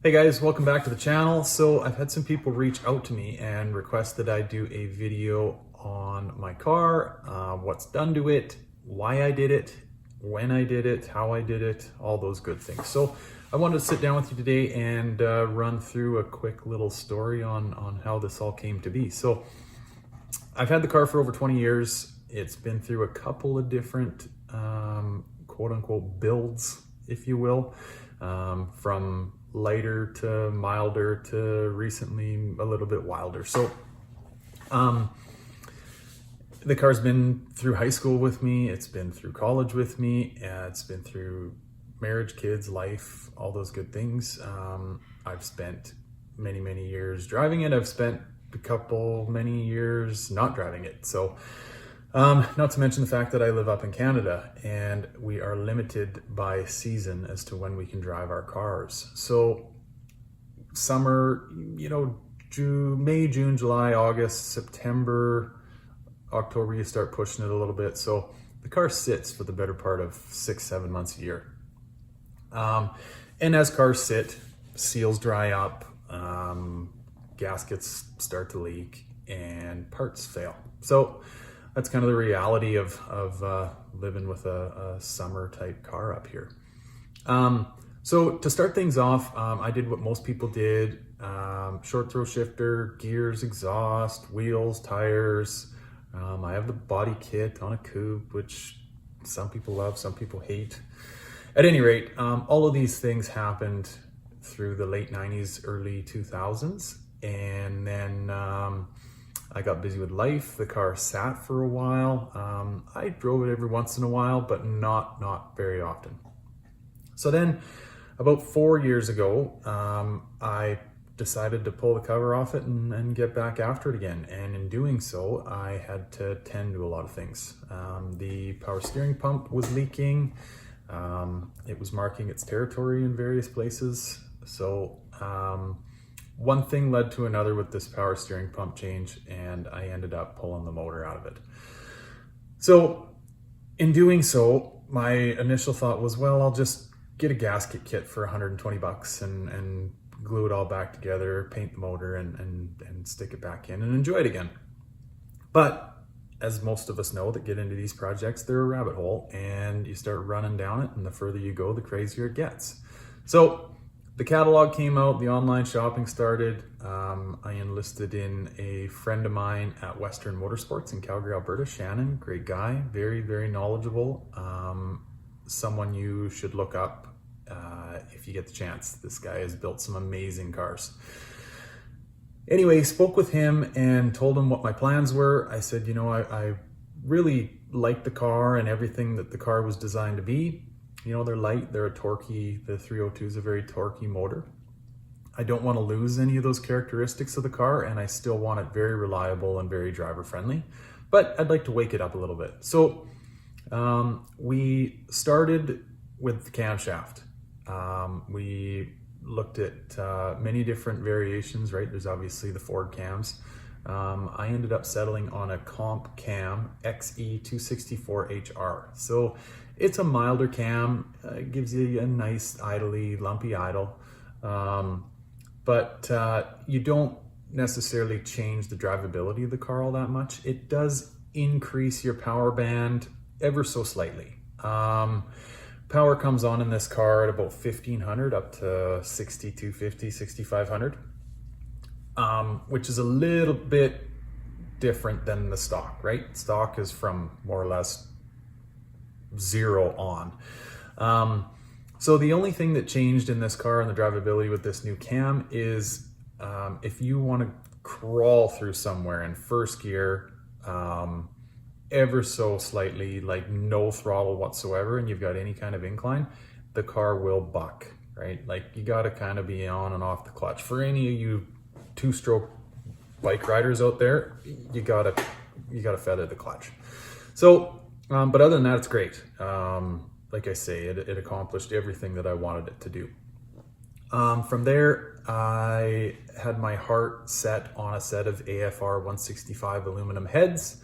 Hey guys, welcome back to the channel. So I've had some people reach out to me and request that I do a video on my car, what's done to it, why I did it, when I did it, how I did it, all those good things. So I wanted to sit down with you today and run through a quick little story on how this all came to be. So I've had the car for over 20 years. It's been through a couple of different quote unquote builds, if you will, from lighter to milder to recently a little bit wilder. So the car's been through high school with me, it's been through college with me, it's been through marriage, kids, life, all those good things. I've spent many years driving it. I've spent many years not driving it. So not to mention the fact that I live up in Canada and we are limited by season as to when we can drive our cars. So summer, May, June, July, August, September, October, you start pushing it a little bit. So the car sits for the better part of 6-7 months a year. And as cars sit, seals dry up, gaskets start to leak and parts fail. So that's kind of the reality of living with a summer type car up here. So to start things off, I did what most people did, short throw shifter, gears, exhaust, wheels, tires. I have the body kit on a coupe, which some people love, some people hate. At any rate, all of these things happened through the late 90s, early 2000s. And then I got busy with life. The car sat for a while. I drove it every once in a while, but not very often. So then about 4 years ago, I decided to pull the cover off it and get back after it again. And in doing so, I had to tend to a lot of things. The power steering pump was leaking. It was marking its territory in various places. So one thing led to another with this power steering pump change, and I ended up pulling the motor out of it. So in doing so, my initial thought was, well, I'll just get a gasket kit for 120 bucks and glue it all back together, paint the motor and stick it back in and enjoy it again. But as most of us know that get into these projects, they're a rabbit hole and you start running down it, and the further you go, the crazier it gets. So the catalog came out, the online shopping started. I enlisted in a friend of mine at Western Motorsports in Calgary, Alberta, Shannon, great guy, very knowledgeable. Someone you should look up if you get the chance. This guy has built some amazing cars. Anyway, spoke with him and told him what my plans were. I said, I really like the car and everything that the car was designed to be. They're light, they're a torquey, the 302 is a very torquey motor. I don't want to lose any of those characteristics of the car, and I still want it very reliable and very driver friendly, but I'd like to wake it up a little bit. So we started with the camshaft. We looked at many different variations, right? There's obviously the Ford cams. I ended up settling on a Cam XE264HR. So it's a milder cam, it gives you a nice idly, lumpy idle, but you don't necessarily change the drivability of the car all that much. It does increase your power band ever so slightly. Power comes on in this car at about 1500 up to 6250, 6500, which is a little bit different than the stock, right? Stock is from more or less zero on. So the only thing that changed in this car and the drivability with this new cam is if you want to crawl through somewhere in first gear, ever so slightly, like no throttle whatsoever, and you've got any kind of incline, the car will buck, right? Like you got to kind of be on and off the clutch. For any of you two-stroke bike riders out there, you gotta feather the clutch. So but other than that, it's great. Like I say, it accomplished everything that I wanted it to do. From there, I had my heart set on a set of AFR 165 aluminum heads.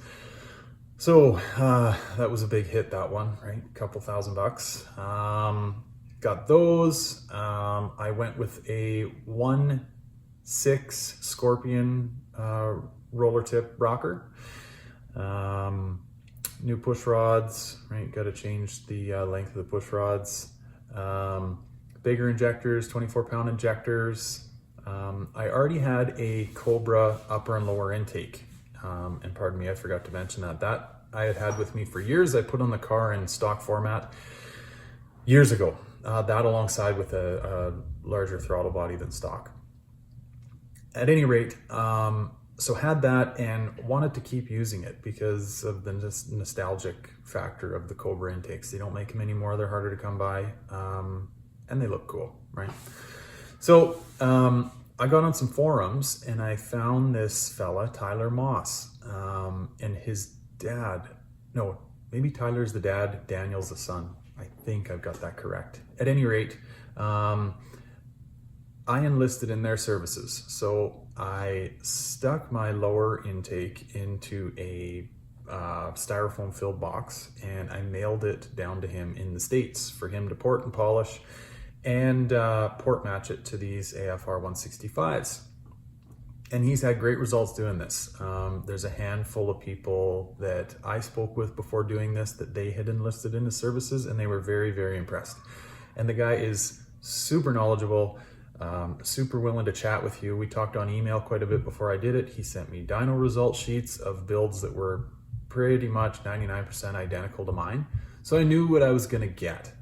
So that was a big hit, that one, right? A couple $1,000. got those. I went with a 1/6 Scorpion roller tip rocker. New push rods, right? Got to change the length of the push rods. Bigger injectors, 24-pound injectors. I already had a Cobra upper and lower intake. And pardon me, I forgot to mention that I had with me for years. I put on the car in stock format years ago. That alongside with a larger throttle body than stock. At any rate, so had that and wanted to keep using it because of the nostalgic factor of the Cobra intakes. They don't make them anymore. They're harder to come by, and they look cool, right? So I got on some forums and I found this fella, Tyler Moss, and his dad. No, maybe Tyler's the dad, Daniel's the son. I think I've got that correct. At any rate, I enlisted in their services. So I stuck my lower intake into a styrofoam filled box and I mailed it down to him in the States for him to port and polish and port match it to these AFR 165s. And he's had great results doing this. There's a handful of people that I spoke with before doing this that they had enlisted in his services and they were very, very impressed. And the guy is super knowledgeable, super willing to chat with you. We talked on email quite a bit before I did it. He sent me dyno result sheets of builds that were pretty much 99% identical to mine. So I knew what I was gonna get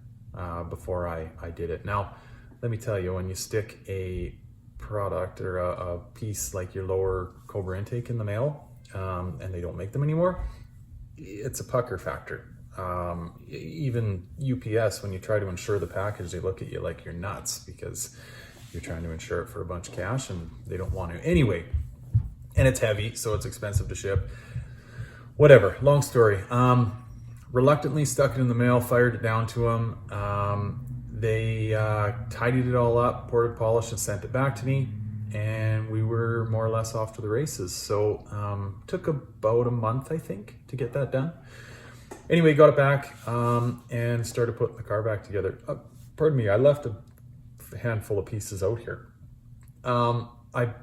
before I did it. Now, let me tell you, when you stick a product or a piece like your lower Cobra intake in the mail, and they don't make them anymore, it's a pucker factor. Even UPS, when you try to insure the package, they look at you like you're nuts because you're trying to insure it for a bunch of cash and they don't want to. Anyway, and it's heavy, so it's expensive to ship. Whatever, long story. Reluctantly stuck it in the mail, fired it down to them. They tidied it all up, ported, polished, and sent it back to me. And we were more or less off to the races. So took about a month, I think, to get that done. Anyway, got it back and started putting the car back together. Pardon me, I left a handful of pieces out here. I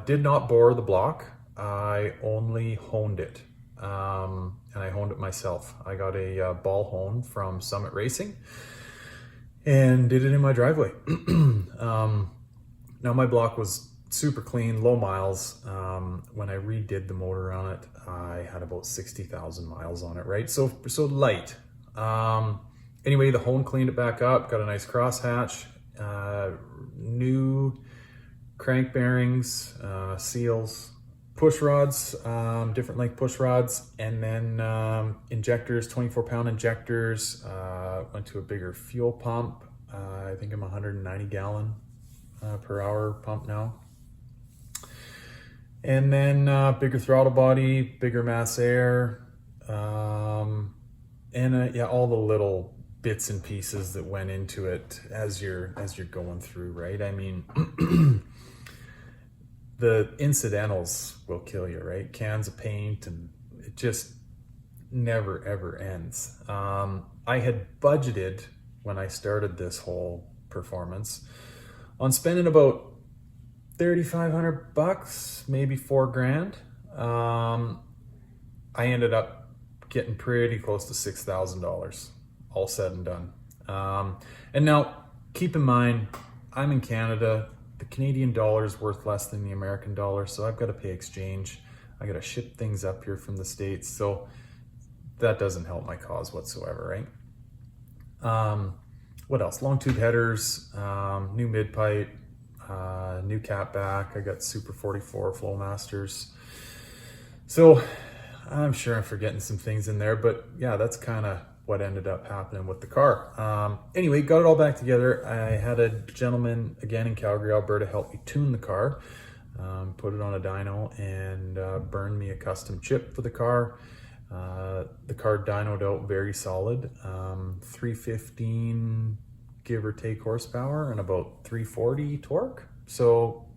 did not bore the block. I only honed it. And I honed it myself. I got a ball hone from Summit Racing and did it in my driveway. Now my block was super clean, low miles. When I redid the motor on it, I had about 60,000 miles on it, right? So light. Anyway, the hone cleaned it back up, got a nice crosshatch, new crank bearings, seals, push rods, different length push rods, and then injectors, 24-pound injectors. Went to a bigger fuel pump. I think I'm 190 gallon per hour pump now. And then bigger throttle body, bigger mass air, and yeah, all the little bits and pieces that went into it as you're going through, right? I mean, the incidentals will kill you, right? Cans of paint, and it just never ever ends. I had budgeted when I started this whole performance on spending about $3,500, maybe $4,000. I ended up getting pretty close to $6,000, all said and done. And now, keep in mind, I'm in Canada. The Canadian dollar is worth less than the American dollar, so I've got to pay exchange. I got to ship things up here from the States, so that doesn't help my cause whatsoever, right? What else? Long tube headers, new mid pipe, new cap back. I got Super 44 Flowmasters. So I'm sure I'm forgetting some things in there, but yeah, that's kind of what ended up happening with the car. Anyway, got it all back together. I had a gentleman, again in Calgary, Alberta, help me tune the car, put it on a dyno, and burn me a custom chip for the car. The car dynoed out very solid, 315 give or take horsepower and about 340 torque. So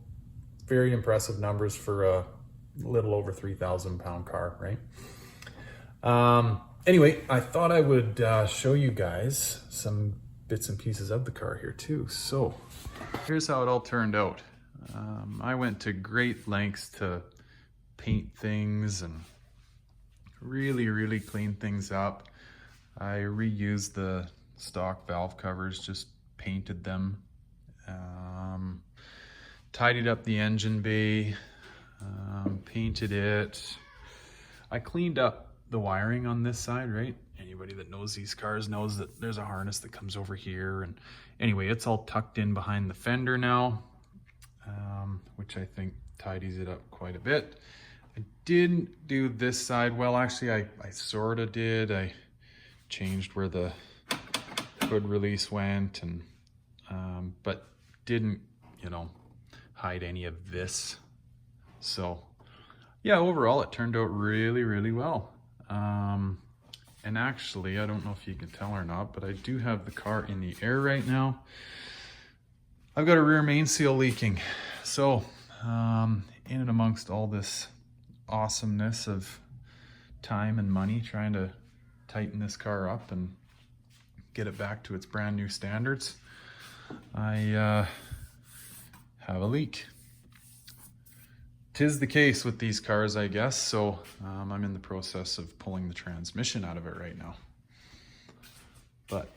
very impressive numbers for a little over 3,000 pound car, right? Anyway, I thought I would show you guys some bits and pieces of the car here too. So here's how it all turned out. I went to great lengths to paint things and really clean things up. I reused the stock valve covers, just painted them, tidied up the engine bay, painted it. I cleaned up the wiring on this side, right? Anybody that knows these cars knows that there's a harness that comes over here. And anyway, it's all tucked in behind the fender now, which I think tidies it up quite a bit. I didn't do this side. Well, actually, I sort of did. I changed where the hood release went, and but didn't, you know, hide any of this. So yeah, overall it turned out really well. And actually, I don't know if you can tell or not, but I do have the car in the air right now. I've got a rear main seal leaking. So in and amongst all this awesomeness of time and money trying to tighten this car up and get it back to its brand new standards, I have a leak. 'Tis the case with these cars, I guess. So I'm in the process of pulling the transmission out of it right now. But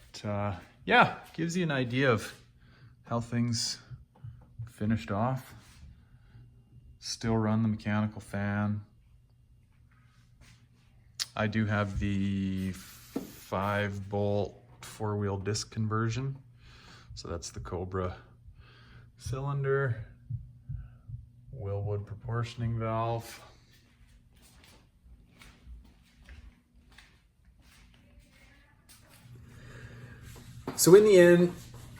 yeah, gives you an idea of how things finished off. Still run the mechanical fan. I do have the 5-bolt 4-wheel disc conversion. So that's the Cobra cylinder, Willwood proportioning valve. So in the end,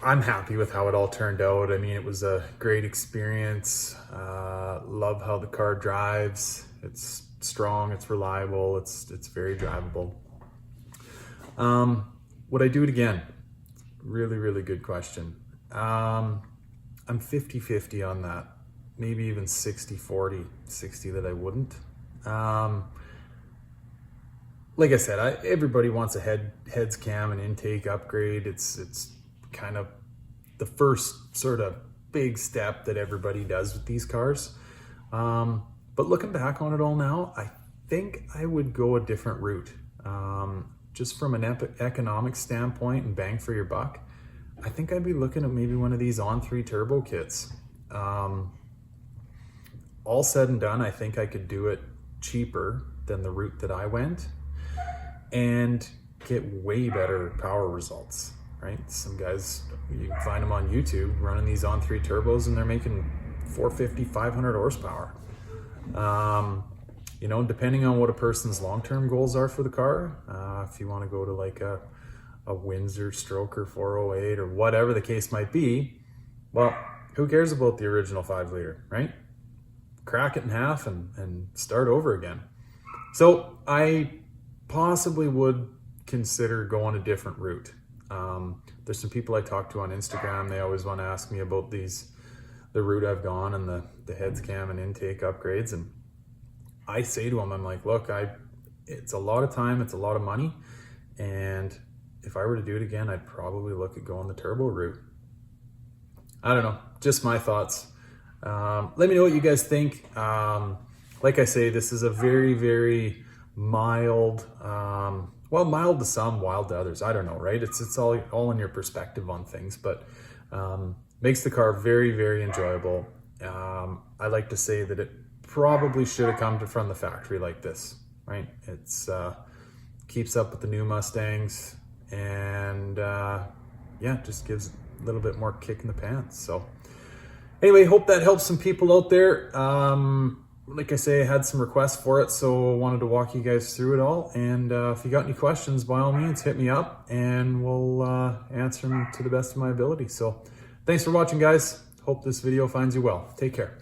I'm happy with how it all turned out. I mean, it was a great experience. Love how the car drives. It's strong, it's reliable, it's very drivable. Would I do it again? Really good question. I'm 50-50 on that. Maybe even 60-40, 60 that I wouldn't. Like I said, everybody wants a heads cam and intake upgrade. It's kind of the first sort of big step that everybody does with these cars. But looking back on it all now, I think I would go a different route. Just from an economic standpoint and bang for your buck, I think I'd be looking at maybe one of these on-3 turbo kits. All said and done, I think I could do it cheaper than the route that I went and get way better power results, right? Some guys, you can find them on YouTube running these on-3 turbos and they're making 450, 500 horsepower. You know, depending on what a person's long-term goals are for the car, if you want to go to like a Windsor Stroker 408 or whatever the case might be, well, who cares about the original 5-liter, right? Crack it in half and start over again. So I possibly would consider going a different route. There's some people I talk to on Instagram. They always want to ask me about the route I've gone and the heads cam and intake upgrades. And I say to them, I'm like, look, it's a lot of time, it's a lot of money. And if I were to do it again, I'd probably look at going the turbo route. I don't know, just my thoughts. Let me know what you guys think. Like I say, this is a very mild, well, mild to some, wild to others. I don't know, right? It's all in your perspective on things, but makes the car very enjoyable. I like to say that it probably should have come from the factory like this, right? It's keeps up with the new Mustangs, and yeah, just gives a little bit more kick in the pants. So anyway, hope that helps some people out there. Like I say, I had some requests for it, so I wanted to walk you guys through it all. And if you got any questions, by all means, hit me up and we'll answer them to the best of my ability. So thanks for watching, guys. Hope this video finds you well. Take care.